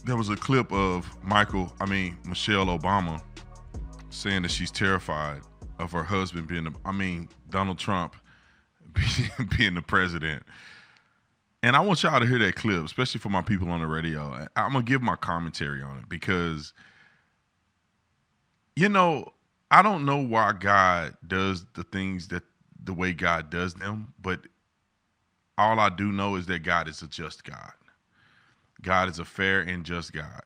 There was a clip of Michelle Obama saying that she's terrified of her husband Donald Trump being the president. And I want y'all to hear that clip, especially for my people on the radio. I'm going to give my commentary on it because, I don't know why God does the things that the way God does them, but all I do know is that God is a just God. God is a fair and just God.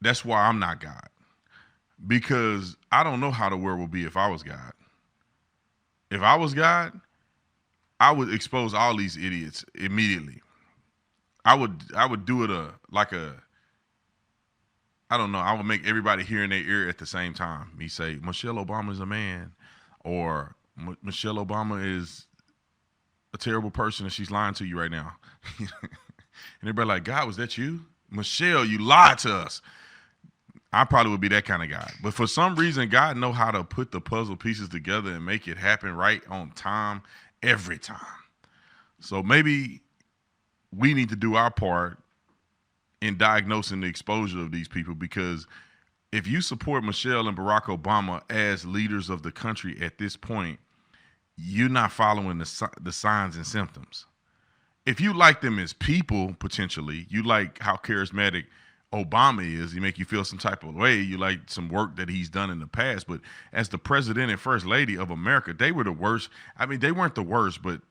That's why I'm not God. Because I don't know how the world would be if I was God. If I was God, I would expose all these idiots immediately. I would do it I don't know, I would make everybody hear in their ear at the same time. Me say, Michelle Obama is a man, or Michelle Obama is a terrible person and she's lying to you right now. And everybody like, God, was that you? Michelle, you lied to us. I probably would be that kind of guy. But for some reason, God know how to put the puzzle pieces together and make it happen right on time every time. So maybe we need to do our part in diagnosing the exposure of these people, because if you support Michelle and Barack Obama as leaders of the country at this point, you're not following the signs and symptoms. If you like them as people, potentially, you like how charismatic Obama is, he make you feel some type of way, you like some work that he's done in the past, but as the president and first lady of America, they were the worst. I mean, they weren't the worst, but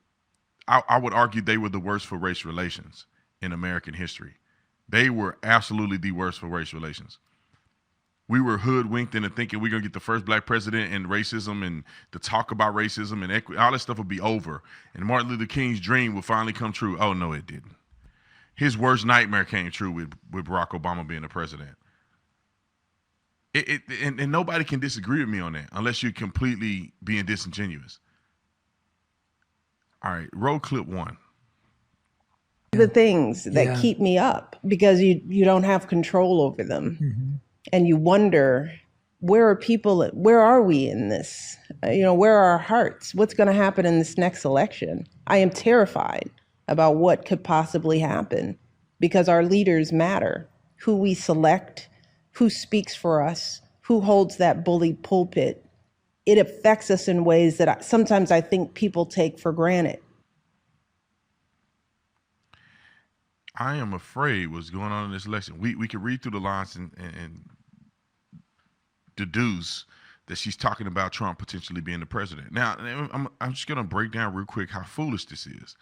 I would argue they were the worst for race relations in American history. They were absolutely the worst for race relations. We were hoodwinked into thinking we're going to get the first black president, and racism and the talk about racism and equity, all that stuff would be over. And Martin Luther King's dream would finally come true. Oh, no, it didn't. His worst nightmare came true with Barack Obama being the president. And nobody can disagree with me on that unless you're completely being disingenuous. All right, roll clip 1. The things that keep me up, because you don't have control over them. Mm-hmm. And you wonder, where are we in this? Where are our hearts? What's going to happen in this next election? I am terrified about what could possibly happen, because our leaders matter. Who we select, who speaks for us, who holds that bully pulpit. It affects us in ways that sometimes I think people take for granted. I am afraid what's going on in this election. We could read through the lines and deduce that she's talking about Trump potentially being the president. Now, I'm just going to break down real quick how foolish this is.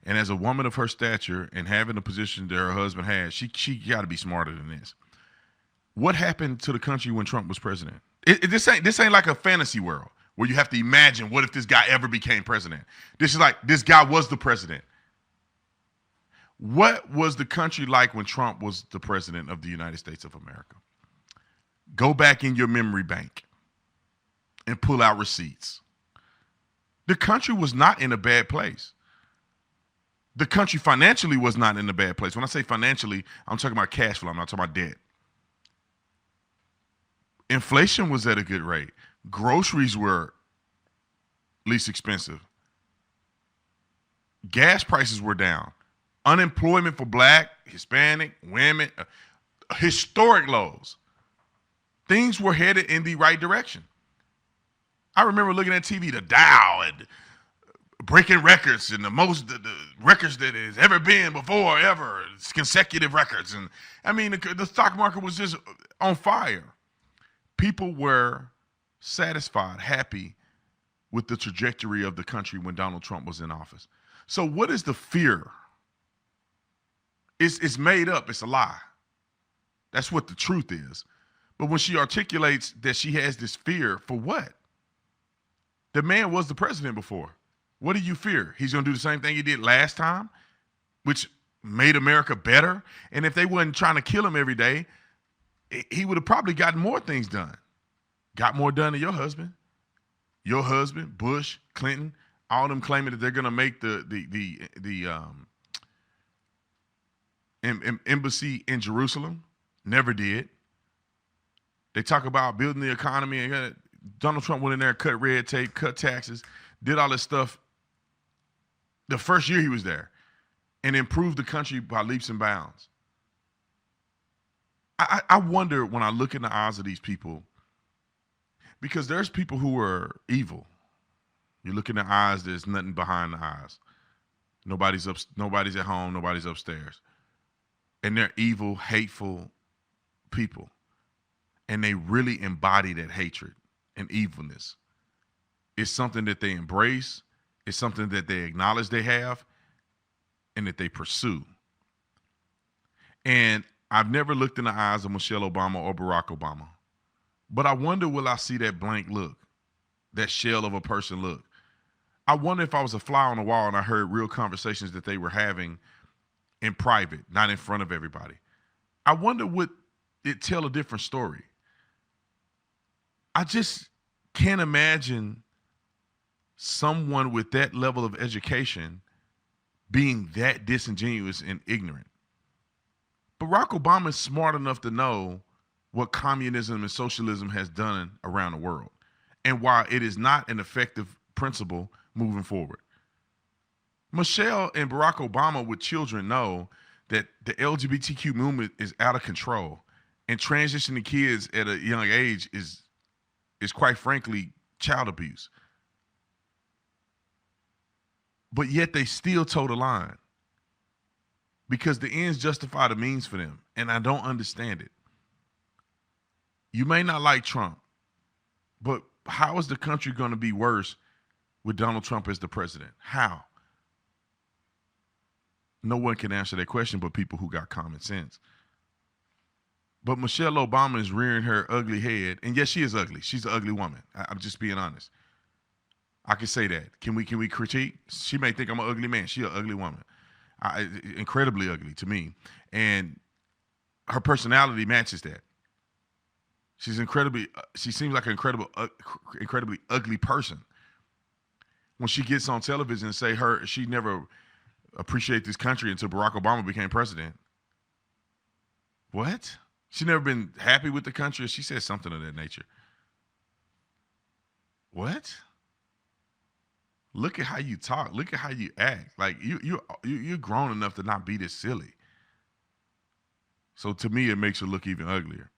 And as a woman of her stature and having the position that her husband has, she got to be smarter than this. What happened to the country when Trump was president? This ain't like a fantasy world where you have to imagine what if this guy ever became president. This is like, this guy was the president. What was the country like when Trump was the president of the United States of America? Go back in your memory bank and pull out receipts. The country was not in a bad place. The country financially was not in a bad place. When I say financially, I'm talking about cash flow. I'm not talking about debt. Inflation was at a good rate. Groceries were least expensive. Gas prices were down. Unemployment for Black, Hispanic, women, historic lows. Things were headed in the right direction. I remember looking at TV, the Dow, and breaking records, and the records that has ever been before, ever. It's consecutive records. And I mean, the stock market was just on fire. People were satisfied, happy with the trajectory of the country when Donald Trump was in office. So what is the fear? It's made up. It's a lie. That's what the truth is. But when she articulates that she has this fear, for what? The man was the president before. What do you fear? He's going to do the same thing he did last time, which made America better. And if they wasn't trying to kill him every day, he would have probably gotten more things done. Got more done than your husband. Your husband, Bush, Clinton, all of them claiming that they're going to make the embassy in Jerusalem. Never did. They talk about building the economy, and Donald Trump went in there, cut red tape, cut taxes, did all this stuff the first year he was there, and improved the country by leaps and bounds. I wonder when I look in the eyes of these people, because there's people who are evil. You look in the eyes, there's nothing behind the eyes. Nobody's at home, nobody's upstairs. And they're evil, hateful people. And they really embody that hatred and evilness. It's something that they embrace, it's something that they acknowledge they have, and that they pursue. And I've never looked in the eyes of Michelle Obama or Barack Obama. But I wonder, will I see that blank look, that shell of a person look? I wonder if I was a fly on the wall and I heard real conversations that they were having in private, not in front of everybody. I wonder, would it tell a different story? I just can't imagine someone with that level of education being that disingenuous and ignorant. Barack Obama is smart enough to know what communism and socialism has done around the world and why it is not an effective principle moving forward. Michelle and Barack Obama with children know that the LGBTQ movement is out of control, and transitioning kids at a young age is quite frankly child abuse. But yet they still toe the line because the ends justify the means for them, and I don't understand it. You may not like Trump, but how is the country going to be worse with Donald Trump as the president? How? No one can answer that question but people who got common sense. But Michelle Obama is rearing her ugly head, and yes, she is ugly. She's an ugly woman. I'm just being honest. I can say that. Can we critique? She may think I'm an ugly man. She's an ugly woman. Incredibly ugly to me. And her personality matches that. She seems like an incredibly ugly person. When she gets on television and say she never appreciated this country until Barack Obama became president. What? She never been happy with the country? She said something of that nature. What? Look at how you talk. Look at how you act. Like you're grown enough to not be this silly. So to me, it makes her look even uglier.